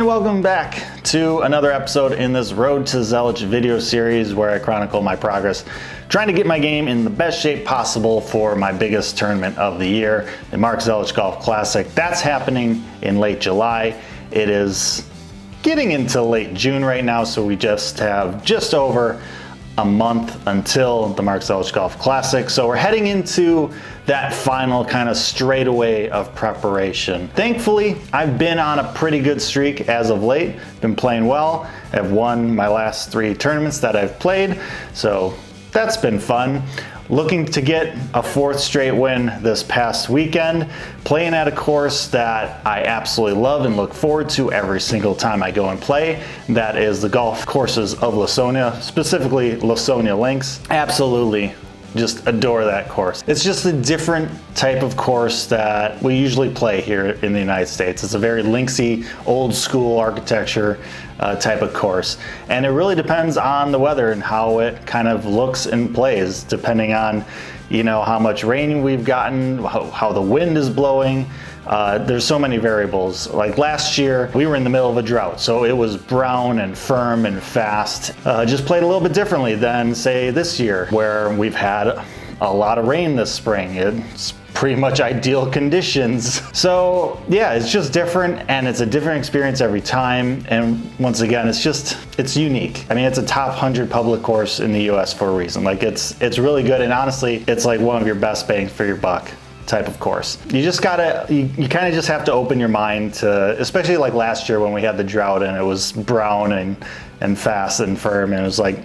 And welcome back to another episode in this Road to Zelich video series where I chronicle my progress trying to get my game in the best shape possible for my biggest tournament of the year, the Mark Zelich Golf Classic. That's happening in late July. It is getting into late June right now, so we just have just over a month until the Mark Zelich Golf Classic. So we're heading into that final kind of straightaway of preparation. Thankfully, I've been on a pretty good streak as of late. Been playing well. I've won my last 3 tournaments that I've played, so that's been fun. Looking to get a 4th straight win this past weekend, playing at a course that I absolutely love and look forward to every single time I go and play. That is the Golf Courses of Lawsonia, specifically Lawsonia Links. Absolutely just adore that course. It's just a different type of course that we usually play here in the United States. It's a very linksy, old school architecture type of course. And it really depends on the weather and how it kind of looks and plays, depending on, you know, how much rain we've gotten, how the wind is blowing. There's so many variables. Like last year, we were in the middle of a drought, so it was brown and firm and fast. Just played a little bit differently than, say, this year, where we've had a lot of rain this spring. It's pretty much ideal conditions. So yeah, it's just different, and it's a different experience every time. And once again, it's unique. I mean, it's a top 100 public course in the US for a reason. Like it's really good, and honestly, it's like one of your best bang for your buck type of course. You just gotta, you kind of just have to open your mind to, especially like last year when we had the drought and it was brown and fast and firm, and it was like,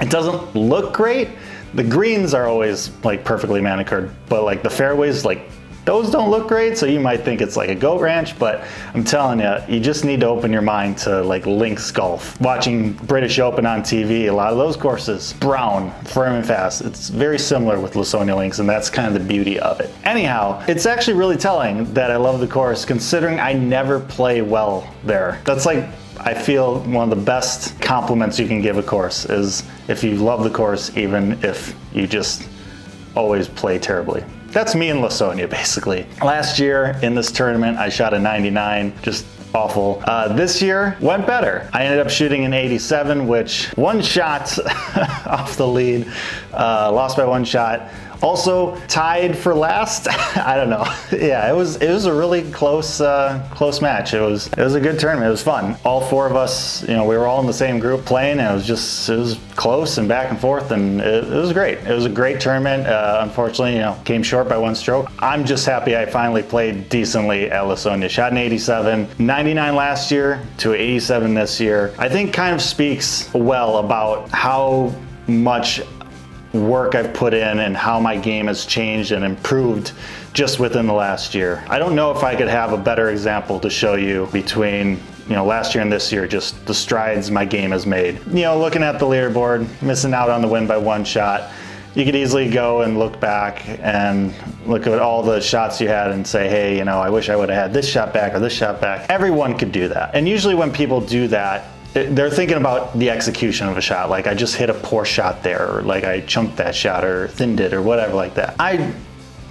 it doesn't look great. The greens are always like perfectly manicured, but like the fairways, like those don't look great, so you might think it's like a goat ranch, but I'm telling you, you just need to open your mind to like links golf. Watching British Open on TV, a lot of those courses, brown, firm and fast. It's very similar with Lawsonia Links, and that's kind of the beauty of it. Anyhow, it's actually really telling that I love the course, considering I never play well there. That's like, I feel one of the best compliments you can give a course is if you love the course, even if you just always play terribly. That's me in Lawsonia, basically. Last year in this tournament, I shot a 99, just awful. This year went better. I ended up shooting an 87, which one shot off the lead, lost by one shot. Also tied for last. I don't know. Yeah, it was a really close match. It was a good tournament. It was fun. All 4 of us, you know, we were all in the same group playing, and it was close and back and forth, and it was great. It was a great tournament. Unfortunately, you know, came short by 1 stroke. I'm just happy I finally played decently at Lawsonia. Shot an 87, 99 last year to 87 this year. I think kind of speaks well about how much work I've put in and how my game has changed and improved just within the last year. I don't know if I could have a better example to show you between, you know, last year and this year, just the strides my game has made. You know, looking at the leaderboard, missing out on the win by 1 shot, you could easily go and look back and look at all the shots you had and say, hey, you know, I wish I would have had this shot back or this shot back. Everyone could do that. And usually when people do that, they're thinking about the execution of a shot, like I just hit a poor shot there, or like I chunked that shot or thinned it or whatever like that. I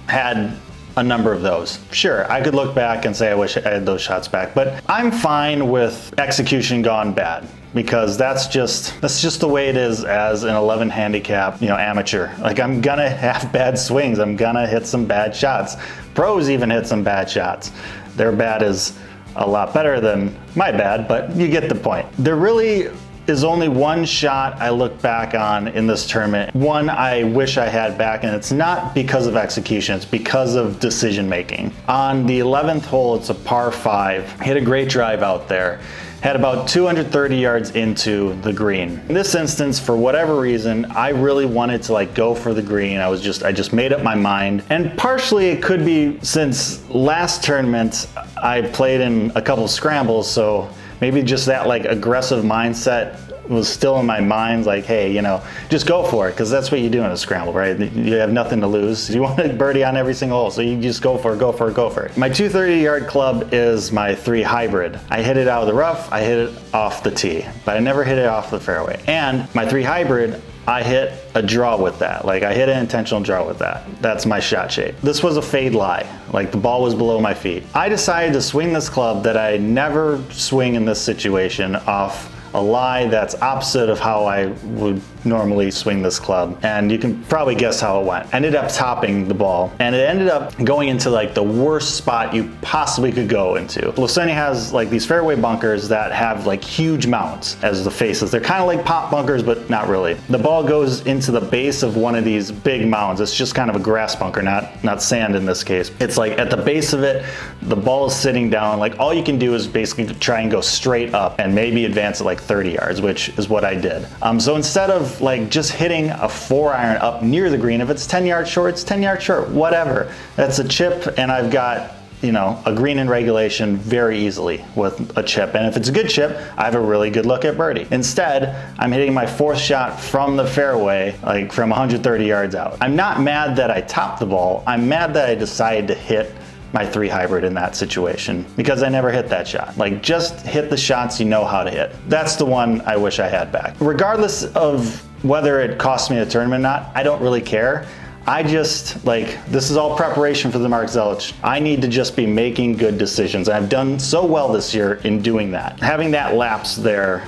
had a number of those. Sure, I could look back and say I wish I had those shots back, but I'm fine with execution gone bad, because that's just the way it is as an 11 handicap, you know, amateur. Like, I'm gonna have bad swings, I'm gonna hit some bad shots. Pros even hit some bad shots. Their bad is a lot better than my bad, but you get the point. There really is only one shot I look back on in this tournament, one I wish I had back, and it's not because of execution, it's because of decision making. On the 11th hole, it's a par 5, hit a great drive out there, had about 230 yards into the green. In this instance, for whatever reason, I really wanted to like go for the green. I just made up my mind. And partially it could be since last tournament, I played in a couple scrambles, so maybe just that like aggressive mindset was still in my mind, like, hey, you know, just go for it, because that's what you do in a scramble, right? You have nothing to lose. You want to birdie on every single hole, so you just go for it, go for it, go for it. My 230-yard club is my 3 hybrid. I hit it out of the rough, I hit it off the tee, but I never hit it off the fairway. And my 3 hybrid, I hit a draw with that. Like, I hit an intentional draw with that. That's my shot shape. This was a fade lie. Like, the ball was below my feet. I decided to swing this club that I never swing in this situation off a lie that's opposite of how I would normally swing this club. And you can probably guess how it went. Ended up topping the ball, and it ended up going into like the worst spot you possibly could go into. Lawsonia has like these fairway bunkers that have like huge mounts as the faces. They're kind of like pop bunkers, but not really. The ball goes into the base of one of these big mounds. It's just kind of a grass bunker, not sand in this case. It's like at the base of it, the ball is sitting down. Like, all you can do is basically try and go straight up and maybe advance it like 30 yards, which is what I did. So instead of like just hitting a 4-iron up near the green, if it's 10 yards short, it's 10 yards short, whatever. That's a chip, and I've got, you know, a green in regulation very easily with a chip. And if it's a good chip, I have a really good look at birdie. Instead, I'm hitting my 4th shot from the fairway, like from 130 yards out. I'm not mad that I topped the ball. I'm mad that I decided to hit my 3 hybrid in that situation, because I never hit that shot. Like, just hit the shots you know how to hit. That's the one I wish I had back. Regardless of whether it costs me a tournament or not, I don't really care. I just, like, this is all preparation for the Mark Zelich. I need to just be making good decisions. I've done so well this year in doing that. Having that lapse there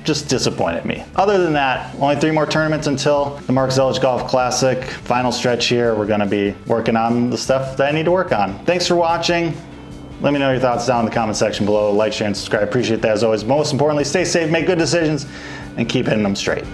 just disappointed me. Other than that, only 3 more tournaments until the Mark Zelich Golf Classic. Final stretch here. We're gonna be working on the stuff that I need to work on. Thanks for watching. Let me know your thoughts down in the comment section below. Like, share, and subscribe. Appreciate that as always. Most importantly, stay safe, make good decisions, and keep hitting them straight.